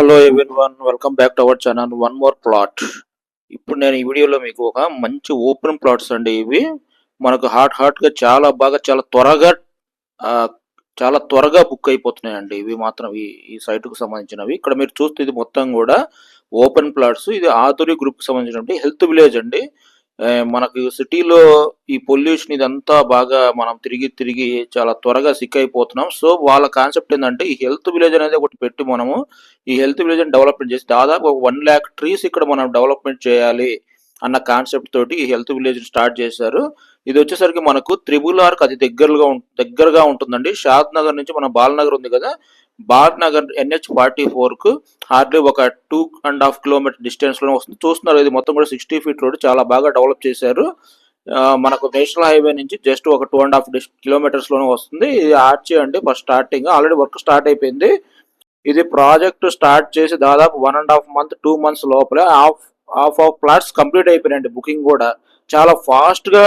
Hello everyone, welcome back to our channel one more plot. ఇప్పుడు నేను ఈ వీడియోలో మీకు ఒక మంచి ఓపెన్ ప్లాట్స్ అండి. ఇవి మనకు హాట్గా చాలా త్వరగా బుక్ అయిపోతున్నాయండి. ఇవి మాత్రం ఈ సైట్కు సంబంధించినవి. ఇక్కడ మీరు చూస్తే ఇది మొత్తం కూడా ఓపెన్ ప్లాట్స్. ఇది ఆధురి గ్రూప్కి సంబంధించినటువంటి హెల్త్ విలేజ్ అండి. మనకు సిటీలో ఈ పొల్యూషన్ ఇదంతా బాగా మనం తిరిగి చాలా త్వరగా సిక్ అయిపోతున్నాం. సో వాళ్ళ కాన్సెప్ట్ ఏంటంటే ఈ హెల్త్ విలేజ్ అనేది ఒకటి పెట్టి మనము ఈ హెల్త్ విలేజ్ డెవలప్మెంట్ చేసి దాదాపు ఒక 1 lakh ట్రీస్ ఇక్కడ మనం డెవలప్మెంట్ చేయాలి అన్న కాన్సెప్ట్ తోటి ఈ హెల్త్ విలేజ్ స్టార్ట్ చేశారు. ఇది వచ్చేసరికి మనకు RRR అతి దగ్గరగా ఉంటుందండి. షాద్ నగర్ నుంచి మన బాలనగర్ ఉంది కదా, బాలనగర్ NH44 కు హార్డ్లీ ఒక 2.5 కిలోమీటర్ డిస్టెన్స్ లో వస్తుంది. చూస్తున్నారు, ఇది మొత్తం కూడా 60 feet రోడ్, చాలా బాగా డెవలప్ చేశారు. మనకు నేషనల్ హైవే నుంచి జస్ట్ ఒక 2.5 kilometers లోనే వస్తుంది. ఇది ఆర్చి అండి. First starting already work start అయిపోయింది. ఇది ప్రాజెక్ట్ స్టార్ట్ చేసి దాదాపు 1.5 month 2 months లోపలే హాఫ్ ప్లాట్స్ కంప్లీట్ అయిపోయినాయండి. బుకింగ్ కూడా చాలా ఫాస్ట్ గా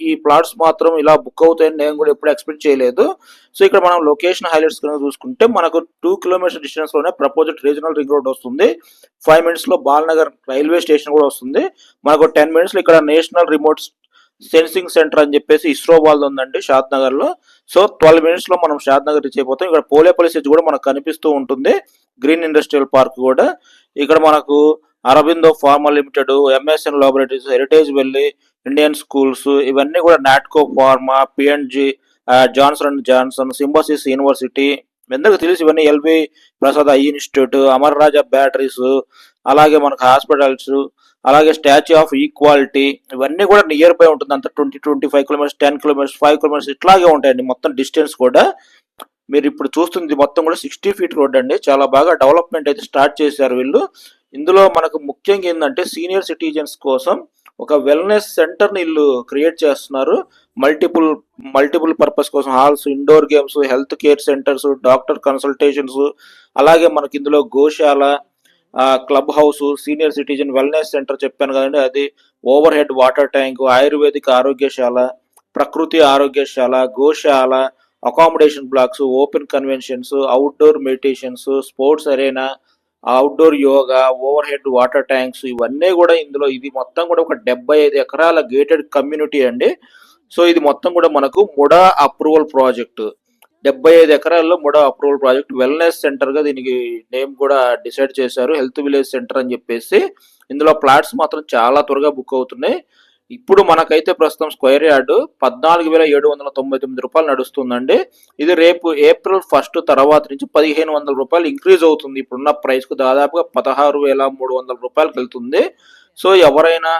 ఈ ప్లాట్స్ మాత్రం ఇలా బుక్ అవుతాయని నేను కూడా ఎప్పుడు ఎక్స్పెక్ట్ చేయలేదు. సో ఇక్కడ మనం లొకేషన్ హైలైట్స్ కనుక చూసుకుంటే మనకు 2 kilometers డిస్టెన్స్ లోనే ప్రపోజ్డ్ రీజనల్ రింగ్ రోడ్ వస్తుంది. 5 minutes లో బాలనగర్ రైల్వే స్టేషన్ కూడా వస్తుంది. మనకు 10 minutes లో ఇక్కడ నేషనల్ రిమోట్ సెన్సింగ్ సెంటర్ అని చెప్పేసి ఇస్రో వాళ్ళది ఉందండి షాద్ నగర్ లో. సో 12 minutes లో మనం షాద్ నగర్ రీచ్ అయిపోతాం. ఇక్కడ పోలేపల్లి సెజ్ కూడా మనకు కనిపిస్తూ ఉంటుంది, గ్రీన్ ఇండస్ట్రియల్ పార్క్ కూడా. ఇక్కడ మనకు Aurobindo pharma limited, MSN laboratories, heritage వెల్లి, ఇండియన్ స్కూల్స్, ఇవన్నీ కూడా Natco pharma, PNG, Johnson, Symbiosis university, ఎందుకు తెలుసు ఇవన్నీ, LV Prasad eye institute, Amar Raja batteries, అలాగే మనకు హాస్పిటల్స్, అలాగే స్టాచ్యూ ఆఫ్ ఈక్వాలిటీ, ఇవన్నీ కూడా నియర్ బై ఉంటుంది. అంత 20-25 kilometers, 10 kilometers, 5 kilometers ఇట్లాగే ఉంటాయండి మొత్తం డిస్టెన్స్ కూడా. మీరు ఇప్పుడు చూస్తుంది మొత్తం కూడా 60 feet రోడ్ అండి. చాలా బాగా డెవలప్మెంట్ అయితే స్టార్ట్ చేశారు వీళ్ళు. ఇందులో మనకు ముఖ్యంగా ఏంటంటే సీనియర్ సిటిజన్స్ కోసం ఒక వెల్నెస్ సెంటర్ ని వీళ్ళు క్రియేట్ చేస్తున్నారు. మల్టిపుల్ పర్పస్ కోసం halls, indoor games, health care centres, doctor consultations, అలాగే మనకి ఇందులో గోశాల, club house, senior citizen wellness centre చెప్పాను కదండి, అది ఓవర్ హెడ్ వాటర్ ట్యాంక్, ఆయుర్వేదిక ఆరోగ్యశాల, ప్రకృతి ఆరోగ్యశాల, గోశాల, accommodation blocks, open conventions, outdoor meditations, sports arena, outdoor yoga, overhead water tanks, ఇవన్నీ కూడా ఇందులో. ఇది మొత్తం కూడా ఒక 75 ఎకరాల గేటెడ్ కమ్యూనిటీ అండి. సో ఇది మొత్తం కూడా మనకు ముడా అప్రూవల్ ప్రాజెక్ట్. 75 ఎకరాల్లో MUDA approval project. Wellness centre గా దీనికి నేమ్ కూడా డిసైడ్ చేశారు, హెల్త్ విలేజ్ సెంటర్ అని చెప్పేసి. ఇందులో ప్లాట్స్ మాత్రం చాలా త్వరగా బుక్ అవుతున్నాయి. ఇప్పుడు మనకైతే ప్రస్తుతం స్క్వేర్ యార్డ్ 14,799 రూపాయలు నడుస్తుందండి. ఇది రేపు April 1 తర్వాత నుంచి 1,500 రూపాయలు ఇంక్రీజ్ అవుతుంది. ఇప్పుడున్న ప్రైస్ కు దాదాపుగా 16,300 రూపాయలకు వెళ్తుంది. సో ఎవరైనా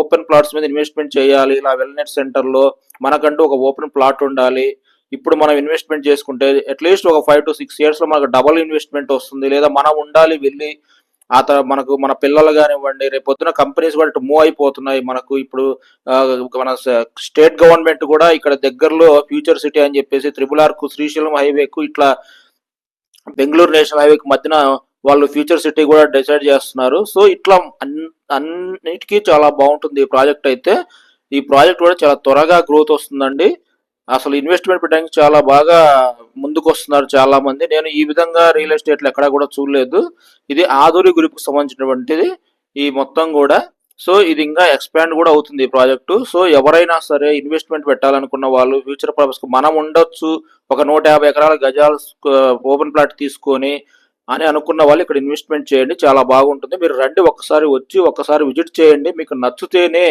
ఓపెన్ ప్లాట్స్ మీద ఇన్వెస్ట్మెంట్ చేయాలి, ఇలా వెల్నెస్ సెంటర్ లో మనకంటూ ఒక ఓపెన్ ప్లాట్ ఉండాలి, ఇప్పుడు మనం ఇన్వెస్ట్మెంట్ చేసుకుంటే అట్లీస్ట్ ఒక 5 to 6 years లో మనకు డబుల్ ఇన్వెస్ట్మెంట్ వస్తుంది. లేదా మనం ఉండాలి వెళ్ళి మనకు మన పిల్లలు కానివ్వండి, రేపు పొద్దున కంపెనీస్ కూడా మూవ్ అయిపోతున్నాయి. మనకు ఇప్పుడు మన స్టేట్ గవర్నమెంట్ కూడా ఇక్కడ దగ్గరలో ఫ్యూచర్ సిటీ అని చెప్పేసి RRR కు, శ్రీశైలం హైవేకు, ఇట్లా బెంగళూరు నేషనల్ హైవేకి మధ్యన వాళ్ళు ఫ్యూచర్ సిటీ కూడా డిసైడ్ చేస్తున్నారు. సో ఇట్లా అన్నిటికీ చాలా బాగుంటుంది ఈ ప్రాజెక్ట్ అయితే. ఈ ప్రాజెక్ట్ కూడా చాలా త్వరగా గ్రోత్ వస్తుందండి. అసలు ఇన్వెస్ట్మెంట్ పెట్టడానికి చాలా బాగా ముందుకు వస్తున్నారు చాలా మంది. నేను ఈ విధంగా రియల్ ఎస్టేట్లు ఎక్కడా కూడా చూడలేదు. ఇది ఆధురి గ్రూప్ కు సంబంధించినటువంటిది ఈ మొత్తం కూడా. సో ఇది ఇంకా ఎక్స్పాండ్ కూడా అవుతుంది ఈ ప్రాజెక్టు. సో ఎవరైనా సరే ఇన్వెస్ట్మెంట్ పెట్టాలనుకున్న వాళ్ళు ఫ్యూచర్ పర్పస్ కు మనం ఉండొచ్చు, ఒక 150 ఎకరాల గజాల ఓపెన్ ప్లాట్ తీసుకొని అని అనుకున్న వాళ్ళు ఇక్కడ ఇన్వెస్ట్మెంట్ చేయండి, చాలా బాగుంటుంది. మీరు రండి, ఒక్కసారి విజిట్ చేయండి. మీకు నచ్చితేనే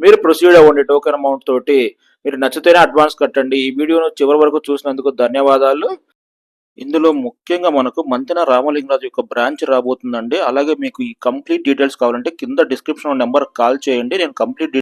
మీరు ప్రొసీడ్ అవ్వండి. టోకెన్ అమౌంట్ తోటి మీరు నచ్చితేనే అడ్వాన్స్ కట్టండి. ఈ వీడియోను చివరి వరకు చూసినందుకు ధన్యవాదాలు. ఇందులో ముఖ్యంగా మనకు మంతెన రామలింగరాజు యొక్క బ్రాంచ్ రాబోతుందండి. అలాగే మీకు ఈ కంప్లీట్ డీటెయిల్స్ కావాలంటే కింద డిస్క్రిప్షన్ నెంబర్ కాల్ చేయండి, నేను కంప్లీట్